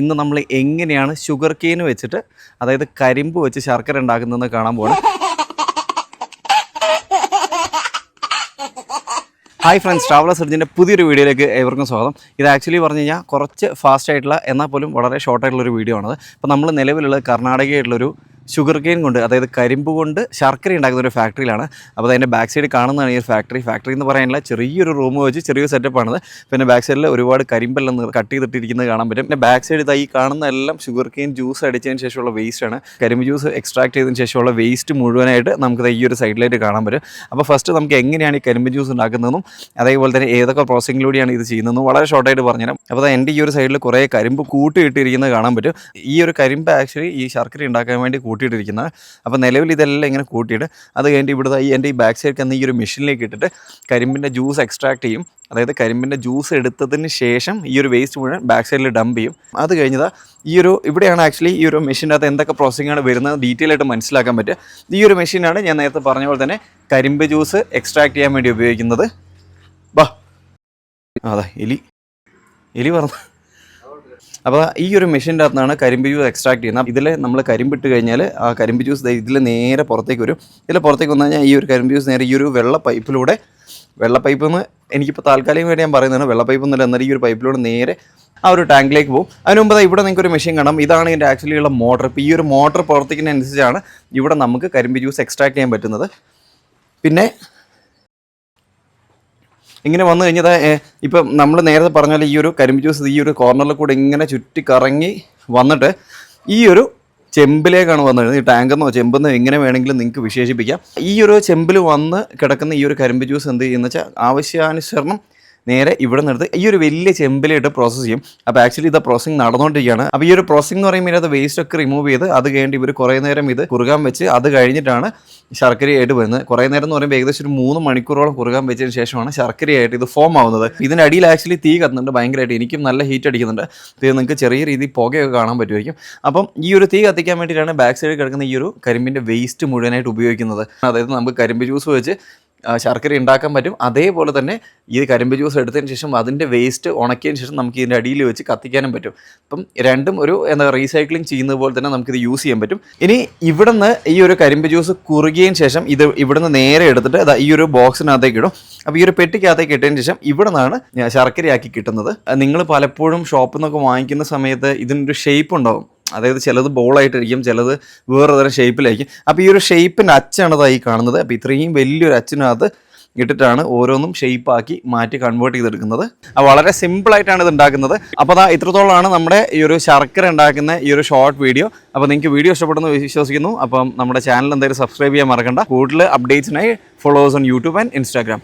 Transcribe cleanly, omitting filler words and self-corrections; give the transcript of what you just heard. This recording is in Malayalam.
ഇന്ന് നമ്മൾ എങ്ങനെയാണ് ഷുഗർ കെയിൻ വെച്ചിട്ട് അതായത് കരിമ്പ് വെച്ച് ശർക്കര ഉണ്ടാക്കുന്നതെന്ന് കാണാൻ പോകണം. ഹായ് ഫ്രണ്ട്സ്, ട്രാവലർ സെർജിൻ്റെ പുതിയൊരു വീഡിയോയിലേക്ക് ഏവർക്കും സ്വാഗതം. ഇത് ആക്ച്വലി പറഞ്ഞു കഴിഞ്ഞാൽ കുറച്ച് ഫാസ്റ്റ് ആയിട്ടുള്ള എന്നാൽ പോലും വളരെ ഷോർട്ടായിട്ടുള്ളൊരു വീഡിയോ ആണത്. അപ്പോൾ നമ്മൾ നിലവിലുള്ള കർണാടകയായിട്ടുള്ളൊരു ഷുഗർ കെയിൻ കൊണ്ട് അതായത് കരിമ്പ് കൊണ്ട് ശർക്കര ഉണ്ടാക്കുന്ന ഒരു ഫാക്ടറിയിലാണ്. അപ്പോൾ അതിൻ്റെ ബാക്ക് സൈഡ് കാണുന്നതാണ് ഈ ഒരു ഫാക്ടറി എന്ന് പറയാനുള്ള ചെറിയൊരു റൂം വെച്ച് ചെറിയൊരു സെറ്റപ്പാണത്. പിന്നെ ബാക്ക് സൈഡിൽ ഒരുപാട് കരിമ്പെല്ലാം കട്ട് ചെയ്തിട്ടിരിക്കുന്നത് കാണാൻ പറ്റും. പിന്നെ ബാക്ക് സൈഡ് ഈ കാണുന്ന എല്ലാം ഷുഗർ കെയിൻ ജ്യൂസ് അടിച്ചതിന് ശേഷമുള്ള വേസ്റ്റാണ്. കരിമ്പ് ജ്യൂസ് എക്സ്ട്രാക്ട് ചെയ്തതിന് ശേഷമുള്ള വേസ്റ്റ് മുഴുവനായിട്ട് നമുക്ക് ഈ ഒരു സൈഡിലായിട്ട് കാണാൻ പറ്റും. അപ്പോൾ ഫസ്റ്റ് നമുക്ക് എങ്ങനെയാണ് ഈ കരിമ്പ് ജ്യൂസ് ഉണ്ടാക്കുന്നതെന്നും അതേപോലെ തന്നെ ഏതൊക്കെ പ്രോസസ്സിങ്ങിലൂടെയാണ് ഇത് ചെയ്യുന്നതെന്നും വളരെ ഷോർട്ടായിട്ട് പറഞ്ഞുതരാം. അപ്പോൾ എൻ്റെ ഈ ഒരു സൈഡിൽ കുറേ കരിമ്പ് കൂട്ടിയിട്ടിരിക്കുന്നത് കാണാൻ പറ്റും. ഈ ഒരു കരിമ്പ് ആക്ച്വലി ഈ ശർക്കര ഉണ്ടാക്കാൻ വേണ്ടി കൂട്ടിയിട്ടിരിക്കുന്നത്. അപ്പോൾ നിലവിൽ ഇതെല്ലാം ഇങ്ങനെ കൂട്ടിയിട്ട് അത് കഴിഞ്ഞിട്ട് ഇവിടുത്തെ എൻ്റെ ഈ ബാക്ക് സൈഡ് ഈ ഒരു മെഷീനിലേക്ക് ഇട്ടിട്ട് കരിമ്പിൻ്റെ ജ്യൂസ് എക്സ്ട്രാക്ട് ചെയ്യും. അതായത് കരിമ്പിൻ്റെ ജ്യൂസ് എടുത്തതിന് ശേഷം ഈ ഒരു വേസ്റ്റ് മുഴുവൻ ബാക്ക് സൈഡിൽ ഡംപ് ചെയ്യും. അത് കഴിഞ്ഞത് ഇവിടെയാണ് ആക്ച്വലി ഈ ഒരു മെഷീൻ്റെ അകത്ത് എന്തൊക്കെ പ്രോസസ്സിംഗാണ് വരുന്നത് ഡീറ്റെയിൽ ആയിട്ട് മനസ്സിലാക്കാൻ പറ്റുക. ഈ ഒരു മെഷീനാണ് ഞാൻ നേരത്തെ പറഞ്ഞ പോലെ തന്നെ കരിമ്പ് ജ്യൂസ് എക്സ്ട്രാക്ട് ചെയ്യാൻ വേണ്ടി ഉപയോഗിക്കുന്നത്. അതാ എലി പറഞ്ഞു. അപ്പോൾ ഈ ഒരു മെഷീൻ്റെ അകത്താണ് കരിമ്പ് ജ്യൂസ് എക്സ്ട്രാക്ട് ചെയ്യുന്നത്. ഇതിൽ നമ്മൾ കരിമ്പിട്ട് കഴിഞ്ഞാൽ ആ കരിമ്പ് ജ്യൂസ് ഇതിൽ നേരെ പുറത്തേക്ക് വരും. ഇതിൽ പുറത്തേക്ക് വന്നു കഴിഞ്ഞാൽ ഈ ഒരു കരിമ്പ് ജ്യൂസ് നേരെ ഈ ഒരു വെള്ള പൈപ്പിൽ നിന്ന് എനിക്കിപ്പോൾ താൽക്കാലികം വേണ്ടി ഞാൻ പറയുന്നതാണ്, വെള്ള പൈപ്പ് എന്നല്ല, എന്നാൽ ഈ ഒരു പൈപ്പിലൂടെ നേരെ ആ ഒരു ടാങ്കിലേക്ക് പോകും. അതിന് മുമ്പ് ഇവിടെ നിങ്ങൾക്ക് ഒരു മെഷീൻ കാണാം. ഇതാണ് ഇതിൻ്റെ ആക്ച്വലി ഉള്ള മോട്ടർ. ഇപ്പോൾ ഈ ഒരു മോട്ടർ പ്രവർത്തിക്കുന്നതനുസരിച്ചാണ് ഇവിടെ നമുക്ക് കരിമ്പ് ജ്യൂസ് എക്സ്ട്രാക്ട് ചെയ്യാൻ പറ്റുന്നത്. പിന്നെ ഇങ്ങനെ വന്നു കഴിഞ്ഞാൽ ഇപ്പം നമ്മൾ നേരത്തെ പറഞ്ഞാൽ ഈ ഒരു കരിമ്പ് ജ്യൂസ് ഈ ഒരു കോർണറിൽ കൂടെ ഇങ്ങനെ ചുറ്റിക്കറങ്ങി വന്നിട്ട് ഈ ഒരു ചെമ്പിലേക്കാണ് വന്നത്. ഈ ടാങ്കെന്നോ ചെമ്പെന്നോ എങ്ങനെ വേണമെങ്കിലും നിങ്ങൾക്ക് വിശേഷിപ്പിക്കാം. ഈ ഒരു ചെമ്പിൽ വന്ന് കിടക്കുന്ന ഈ ഒരു കരിമ്പ് ജ്യൂസ് എന്ത് ചെയ്യുന്ന വെച്ചാൽ ആവശ്യാനുസരണം നേരെ ഇവിടെ നിന്നെടുത്ത് ഈ ഒരു വലിയ ചെമ്പിലായിട്ട് പ്രോസസ്സ് ചെയ്യും. അപ്പോൾ ആക്ച്വലി ഇത് പ്രോസസ്സിങ് നടന്നുകൊണ്ടിരിക്കുകയാണ്. അപ്പോൾ ഈ ഒരു പ്രോസസ്സിംഗ് എന്ന് പറയുമ്പോൾ അത് വേസ്റ്റ് ഒക്കെ റിമൂവ് ചെയ്ത് അത് കഴിഞ്ഞിട്ട് ഇവർ കുറേ നേരം ഇത് കുറുകാൻ വെച്ച് അത് കഴിഞ്ഞിട്ടാണ് ശർക്കരയായിട്ട് വരുന്നത്. കുറേ നേരം എന്ന് പറയുമ്പോൾ ഏകദേശം ഒരു 3 മണിക്കൂറോളം കുറുകാൻ വെച്ചതിന് ശേഷമാണ് ശർക്കരയായിട്ട് ഇത് ഫോം ആവുന്നത്. ഇതിൻ്റെ അടിയിൽ ആക്ച്വലി തീ കത്തുന്നുണ്ട് ഭയങ്കരമായിട്ട്. എനിക്കും നല്ല ഹീറ്റ് അടിക്കുന്നുണ്ട്. ഇത് നിങ്ങൾക്ക് ചെറിയ രീതിയിൽ പുകയൊക്കെ കാണാൻ പറ്റുമായിരിക്കും. അപ്പം ഈ ഒരു തീ കത്തിക്കാൻ വേണ്ടിയിട്ടാണ് ബാക്ക് സൈഡിൽ കിടക്കുന്ന ഈ ഒരു കരിമ്പിൻ്റെ വേസ്റ്റ് മുഴുവനായിട്ട് ഉപയോഗിക്കുന്നത്. അതായത് നമുക്ക് കരിമ്പ് ജ്യൂസ് വെച്ച് ശർക്കര ഉണ്ടാക്കാൻ പറ്റും. അതേപോലെ തന്നെ ഈ കരിമ്പ് ജ്യൂസ് എടുത്തതിന് ശേഷം അതിൻ്റെ വേസ്റ്റ് ഉണക്കിയതിന് ശേഷം നമുക്ക് ഇതിൻ്റെ അടിയിൽ വെച്ച് കത്തിക്കാനും പറ്റും. അപ്പം രണ്ടും ഒരു റീസൈക്ലിംഗ് ചെയ്യുന്നത് പോലെ തന്നെ നമുക്കിത് യൂസ് ചെയ്യാൻ പറ്റും. ഇനി ഇവിടുന്ന് ഈ ഒരു കരിമ്പ് ജ്യൂസ് കുറുകിയതിന് ശേഷം ഇത് ഇവിടുന്ന് നേരെ എടുത്തിട്ട് ഈ ഒരു ബോക്സിനകത്തേക്ക് ഇടും. അപ്പോൾ ഈ ഒരു പെട്ടിക്കകത്തേക്ക് ഇട്ടതിന് ശേഷം ഇവിടെ നിന്നാണ് ശർക്കരയാക്കി കിട്ടുന്നത്. നിങ്ങൾ പലപ്പോഴും ഷോപ്പിൽ നിന്നൊക്കെ വാങ്ങിക്കുന്ന സമയത്ത് ഇതിനൊരു ഷേപ്പ് ഉണ്ടാവും. അതായത് ചിലത് ബോളായിട്ടിരിക്കും, ചിലത് വേറെ തരം ഷേപ്പിലായിരിക്കും. അപ്പോൾ ഈ ഒരു ഷേപ്പിൻ്റെ അച്ചാണതായി കാണുന്നത്. അപ്പോൾ ഇത്രയും വലിയൊരു അച്ചിനകത്ത് ഇട്ടിട്ടാണ് ഓരോന്നും ഷേപ്പാക്കി മാറ്റി കൺവേർട്ട് ചെയ്തെടുക്കുന്നത്. അപ്പോൾ വളരെ സിമ്പിളായിട്ടാണ് ഇത് ഉണ്ടാക്കുന്നത്. അപ്പോൾ ഇത്രത്തോളമാണ് നമ്മുടെ ഈ ഒരു ശർക്കര ഉണ്ടാക്കുന്ന ഈ ഒരു ഷോർട്ട് വീഡിയോ. അപ്പോൾ നിങ്ങൾക്ക് വീഡിയോ ഇഷ്ടപ്പെടുന്നു വിശ്വസിക്കുന്നു. അപ്പം നമ്മുടെ ചാനൽ എന്തായാലും സബ്സ്ക്രൈബ് ചെയ്യാൻ മറക്കണ്ട. കൂടുതൽ അപ്ഡേറ്റ്സിനായി followers on YouTube and Instagram.